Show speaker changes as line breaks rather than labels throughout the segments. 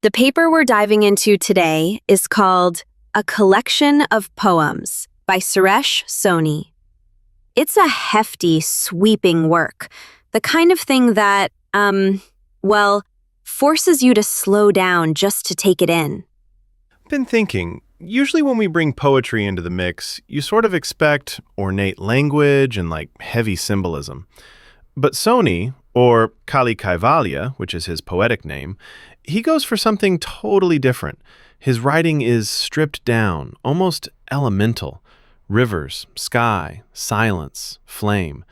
The paper we're diving into today is called A Collection of Poems by Suresh Soni. It's a hefty, sweeping work, the kind of thing that, forces you to slow down just to take it in.
Been thinking, usually when we bring poetry into the mix, you sort of expect ornate language and heavy symbolism. But Soni, or Kali Kaivalya, which is his poetic name, he goes for something totally different. His writing is stripped down, almost elemental. Rivers, sky, silence, flame.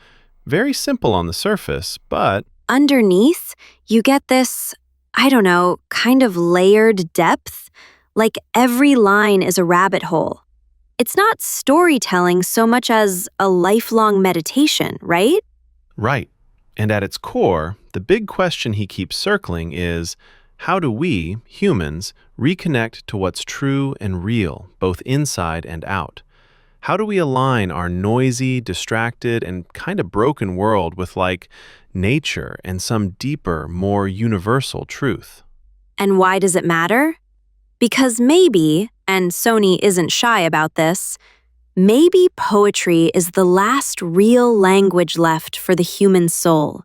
Very simple on the surface, but
Underneath, you get this, kind of layered depth, like every line is a rabbit hole. It's not storytelling so much as a lifelong meditation, right?
right. And at its core, the big question he keeps circling is, how do we, humans, reconnect to what's true and real, both inside and out? How do we align our noisy, distracted, and kind of broken world with nature and some deeper, more universal truth?
And why does it matter? Because maybe, and Soni isn't shy about this, maybe poetry is the last real language left for the human soul.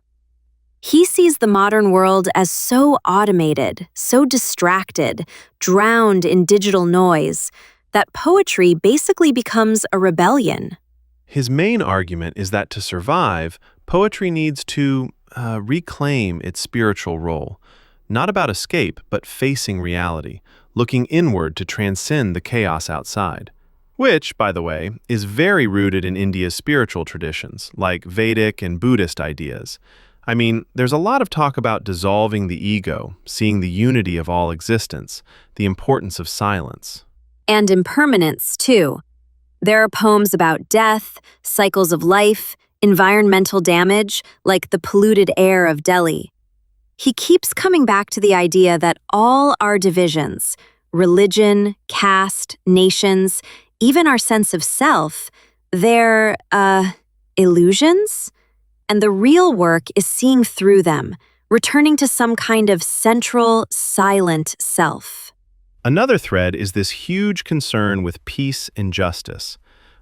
He sees the modern world as so automated, so distracted, drowned in digital noise, that poetry basically becomes a rebellion.
His main argument is that to survive, poetry needs to reclaim its spiritual role, not about escape, but facing reality, looking inward to transcend the chaos outside. Which, by the way, is very rooted in India's spiritual traditions, like Vedic and Buddhist ideas. I mean, there's a lot of talk about dissolving the ego, seeing the unity of all existence, the importance of silence.
And impermanence, too. There are poems about death, cycles of life, environmental damage, like the polluted air of Delhi. He keeps coming back to the idea that all our divisions, religion, caste, nations, even our sense of self, they're, illusions? And the real work is seeing through them, returning to some kind of central, silent self.
Another thread is this huge concern with peace and justice.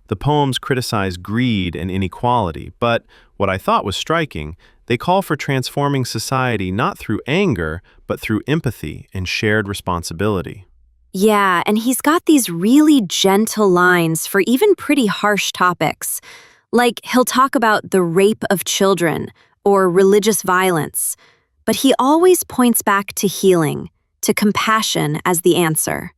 The poems criticize greed and inequality, but what I thought was striking, they call for transforming society not through anger, but through empathy and shared responsibility.
Yeah, and he's got these really gentle lines for even pretty harsh topics. Like he'll talk about the rape of children or religious violence, but he always points back to healing, to compassion as the answer.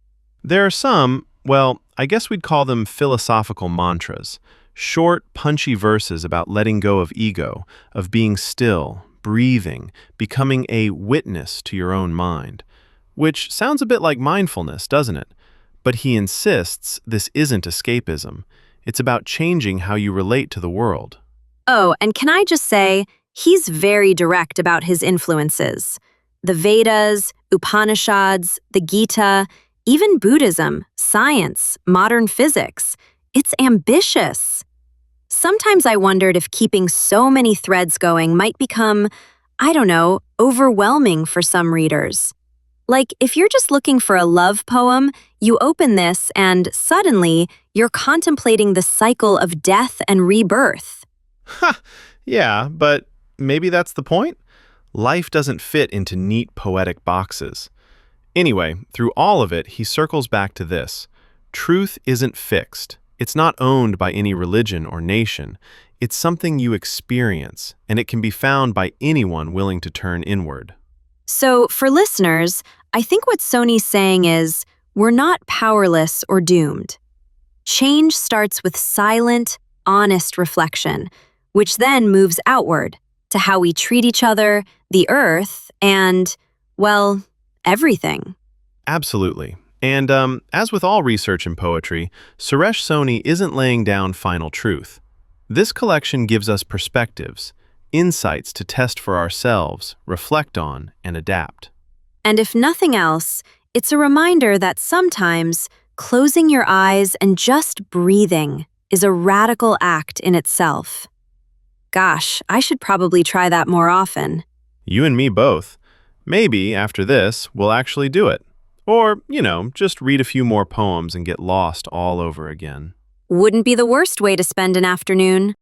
There are some, I guess we'd call them philosophical mantras, short, punchy verses about letting go of ego, of being still, breathing, becoming a witness to your own mind. Which sounds a bit like mindfulness, doesn't it? But he insists this isn't escapism. It's about changing how you relate to the world.
Oh, and can I just say, he's very direct about his influences. The Vedas, Upanishads, the Gita, even Buddhism, science, modern physics. It's ambitious. Sometimes I wondered if keeping so many threads going might become, overwhelming for some readers. Like, if you're just looking for a love poem, you open this and suddenly you're contemplating the cycle of death and rebirth.
Yeah, but maybe that's the point? Life doesn't fit into neat poetic boxes. Anyway, through all of it, he circles back to this. Truth isn't fixed. It's not owned by any religion or nation. It's something you experience, and it can be found by anyone willing to turn inward.
So, for listeners, I think what Soni's saying is, we're not powerless or doomed. Change starts with silent, honest reflection, which then moves outward to how we treat each other, the earth, and, everything.
Absolutely. And as with all research in poetry, Suresh Soni isn't laying down final truth. This collection gives us perspectives, insights to test for ourselves, reflect on, and adapt.
And if nothing else, it's a reminder that sometimes closing your eyes and just breathing is a radical act in itself. Gosh, I should probably try that more often.
You and me both. Maybe after this, we'll actually do it. Or, just read a few more poems and get lost all over again.
Wouldn't be the worst way to spend an afternoon.